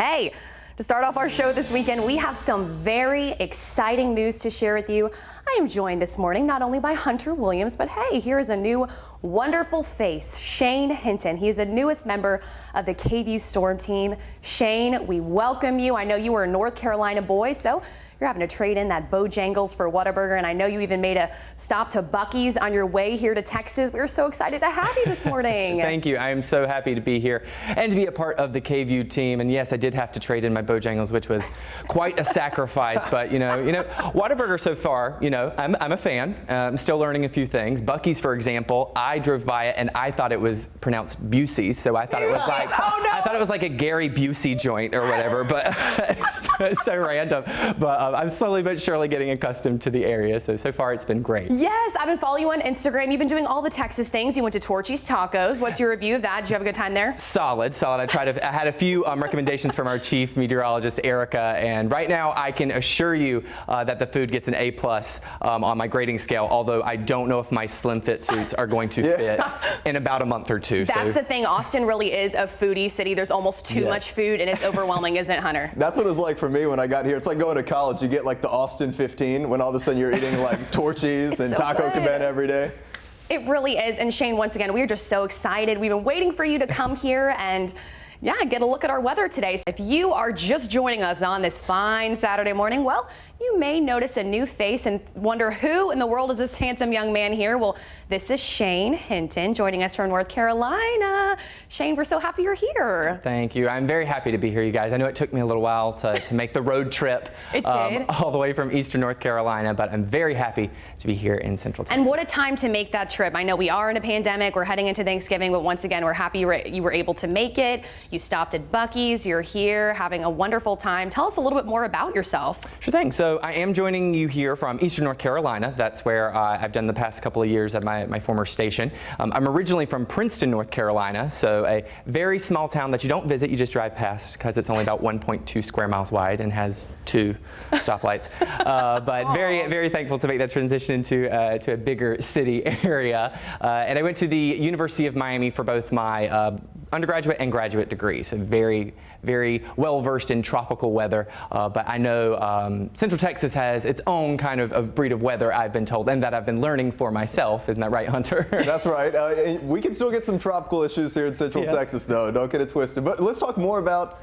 Hey, to start off our show this weekend, we have some very exciting news to share with you. I am joined this morning not only by Hunter Williams, but hey, here is a new wonderful face, Shane Hinton. He is the newest member of the KVUE Storm team. Shane, we welcome you. I know you were a North Carolina boy, so you're having to trade in that Bojangles for Whataburger, and I know you even made a stop to Buc-ee's on your way here to Texas. We're so excited to have you this morning. Thank you. I am so happy to be here and to be a part of the KVUE team. And yes, I did have to trade in my Bojangles, which was quite a sacrifice. But you know, Whataburger so far, I'm a fan. I'm still learning a few things. Buc-ee's, for example, I drove by it and I thought it was pronounced Busey's, so I thought it was like I thought it was like a Gary Busey joint or whatever. But it's so random. But I'm slowly but surely getting accustomed to the area, so far it's been great. Yes, I've been following you on Instagram. You've been doing all the Texas things. You went to Torchy's Tacos. What's your review of that? Did you have a good time there? Solid. I had a few recommendations from our chief meteorologist, Erica, and right now I can assure you that the food gets an A+ on my grading scale, although I don't know if my slim fit suits are going to fit in about a month or two. That's the thing. Austin really is a foodie city. There's almost too much food, and it's overwhelming, isn't it, Hunter? That's what it was like for me when I got here. It's like going to college. You get like the Austin 15 when all of a sudden you're eating like Torchy's and so Taco Cabana every day. It really is. And Shane, once again, we are just so excited. We've been waiting for you to come here and get a look at our weather today. So if you are just joining us on this fine Saturday morning, well, you may notice a new face and wonder who in the world is this handsome young man here. Well, this is Shane Hinton joining us from North Carolina. Shane, we're so happy you're here. Thank you. I'm very happy to be here, you guys. I know it took me a little while to make the road trip all the way from Eastern North Carolina, but I'm very happy to be here in Central Texas. And what a time to make that trip. I know we are in a pandemic. We're heading into Thanksgiving, but once again, we're happy you were able to make it. You stopped at Buc-ee's. You're here having a wonderful time. Tell us a little bit more about yourself. Sure thing. So I am joining you here from Eastern North Carolina. That's where I've done the past couple of years at my former station. I'm originally from Princeton, North Carolina, so a very small town that you don't visit, you just drive past because it's only about 1.2 square miles wide and has 2 stoplights. But very, very thankful to make that transition to a bigger city area. And I went to the University of Miami for both my undergraduate and graduate degrees. So very, very well versed in tropical weather. But I know Central Texas has its own kind of breed of weather, I've been told, and that I've been learning for myself. Isn't that right, Hunter? That's right. We can still get some tropical issues here in Central Texas, though. Don't get it twisted. But let's talk more about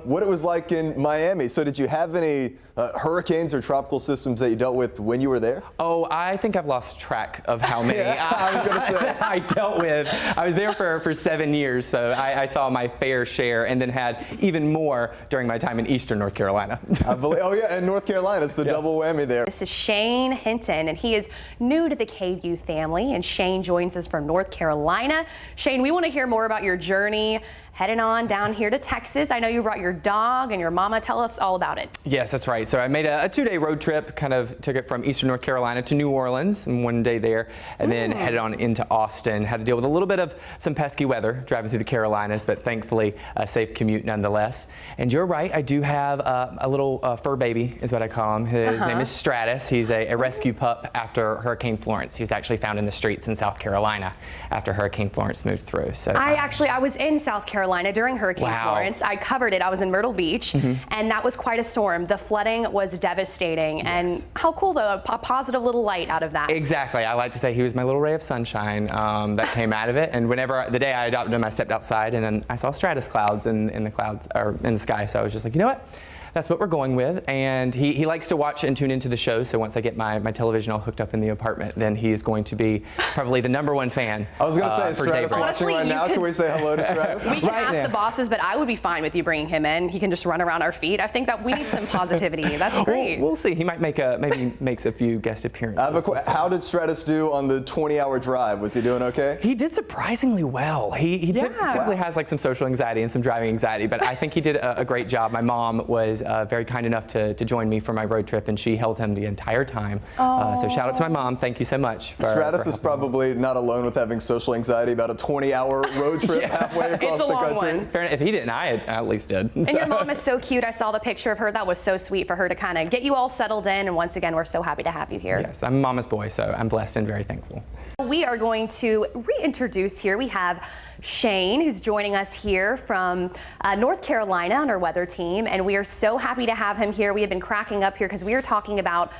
what it was like in Miami. So did you have any hurricanes or tropical systems that you dealt with when you were there? Oh, I think I've lost track of how many I was gonna say. I dealt with. I was there for 7 years, so I saw my fair share and then had even more during my time in Eastern North Carolina. I believe, and North Carolina, it's the double whammy there. This is Shane Hinton, and he is new to the KVUE family, and Shane joins us from North Carolina. Shane, we want to hear more about your journey heading on down here to Texas. I know you brought your dog and your mama. Tell us all about it. Yes, that's right. So I made a 2-day road trip, kind of took it from Eastern North Carolina to New Orleans, and 1 day there, and then headed on into Austin. Had to deal with a little bit of some pesky weather driving through the Carolinas, but thankfully a safe commute nonetheless. And you're right, I do have a little fur baby, is what I call him. His name is Stratus. He's a rescue pup after Hurricane Florence. He was actually found in the streets in South Carolina after Hurricane Florence moved through. So I was in South Carolina during Hurricane Florence. I covered it. I was in Myrtle Beach, and that was quite a storm. The flooding was devastating, and how cool, though, a positive little light out of that. Exactly. I like to say he was my little ray of sunshine that came out of it. And whenever the day I adopted him, I stepped outside and then I saw stratus clouds in the clouds or in the sky. So I was just like, you know what? That's what we're going with, and he likes to watch and tune into the show, so once I get my television all hooked up in the apartment, then he is going to be probably the #1 fan. I was going to say, Stratus watching right now. Can we say hello to Stratus? We can ask the bosses, but I would be fine with you bringing him in. He can just run around our feet. I think that we need some positivity. That's great. We'll see. He might maybe makes a few guest appearances. How did Stratus do on the 20-hour drive? Was he doing okay? He did surprisingly well. He typically has like some social anxiety and some driving anxiety, but I think he did a great job. My mom was very kind enough to join me for my road trip, and she held him the entire time. So shout out to my mom. Thank you so much. Stratus is probably not alone with having social anxiety about a 20-hour road trip halfway across the country. Fair enough. If he didn't, I at least did. And your mom is so cute. I saw the picture of her. That was so sweet for her to kind of get you all settled in. And once again, we're so happy to have you here. Yes, I'm a mama's boy, so I'm blessed and very thankful. We are going to reintroduce here. We have Shane, who's joining us here from North Carolina on our weather team, and we are so happy to have him here. We have been cracking up here because we are talking about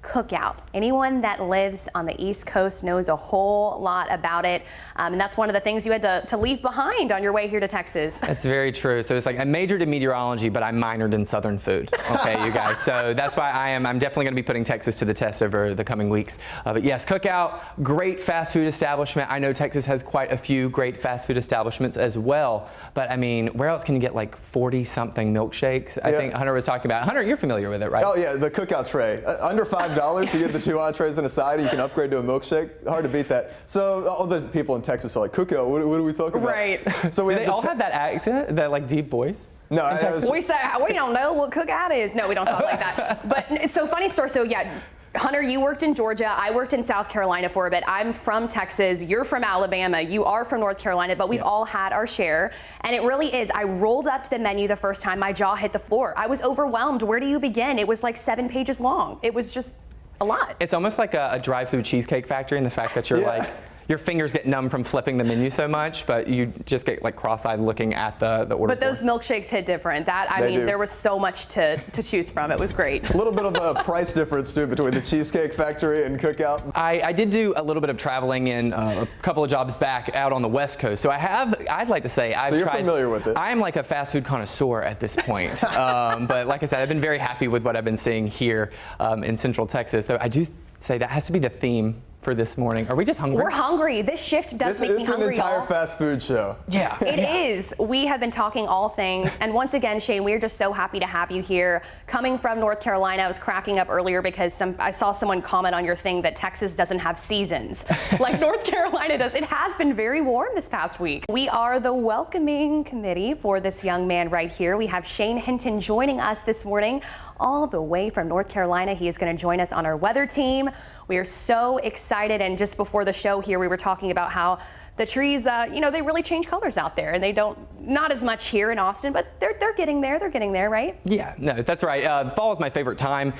cookout. Anyone that lives on the East Coast knows a whole lot about it, and that's one of the things you had to leave behind on your way here to Texas. That's very true. So it's like I majored in meteorology, but I minored in Southern food. Okay, you guys. So that's why I'm definitely going to be putting Texas to the test over the coming weeks. But yes, cookout, great fast food establishment. I know Texas has quite a few great fast food establishments as well. But I mean, where else can you get like 40-something milkshakes? I think Hunter was talking about. Hunter, you're familiar with it, right? Oh yeah, the cookout tray. Under $5, you get the 2 entrees and a side, and you can upgrade to a milkshake. Hard to beat that. So all the people in Texas are like, cookout, what are we talking about? Right. So Do they all have that accent, that like deep voice? No, we say we don't know what cookout is. No, we don't talk like that. But so funny story. So yeah, Hunter, you worked in Georgia. I worked in South Carolina for a bit. I'm from Texas. You're from Alabama. You are from North Carolina. But we've all had our share. And it really is. I rolled up to the menu the first time. My jaw hit the floor. I was overwhelmed. Where do you begin? It was like 7 pages long. It was just a lot. It's almost like a drive-through cheesecake factory in the fact that you're like, your fingers get numb from flipping the menu so much, but you just get like cross-eyed looking at the order. But those milkshakes hit different. I mean, there was so much to choose from. It was great. A little bit of a price difference too between the Cheesecake Factory and Cookout. I did do a little bit of traveling in a couple of jobs back out on the West Coast, so I'd like to say I've tried. So you're familiar with it. I am like a fast food connoisseur at this point. But like I said, I've been very happy with what I've been seeing here in Central Texas. Though I do say that has to be the theme for this morning. Are we just hungry? We're hungry. This shift does make me hungry. It's an entire fast food show. Yeah. It is. We have been talking all things. And once again, Shane, we're just so happy to have you here. Coming from North Carolina, I was cracking up earlier because I saw someone comment on your thing that Texas doesn't have seasons like North Carolina does. It has been very warm this past week. We are the welcoming committee for this young man right here. We have Shane Hinton joining us this morning all the way from North Carolina. He is going to join us on our weather team. We are so excited, and just before the show here, we were talking about how the trees, you know, they really change colors out there, and they not as much here in Austin, but they're getting there. They're getting there, right? Yeah, no, that's right. Fall is my favorite time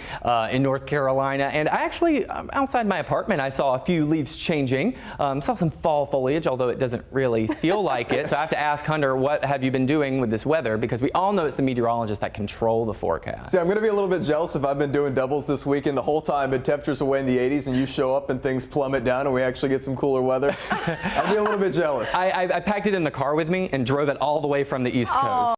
in North Carolina, and I actually, outside my apartment, I saw a few leaves changing. Saw some fall foliage, although it doesn't really feel like it. So I have to ask Hunter, what have you been doing with this weather? Because we all know it's the meteorologists that control the forecast. See, I'm going to be a little bit jealous if I've been doing doubles this weekend the whole time, and temperatures away in the 80s, and you show up and things plummet down, and we actually get some cooler weather. I'd be a little bit jealous. I packed it in the car with me and drove it all the way from the East Coast.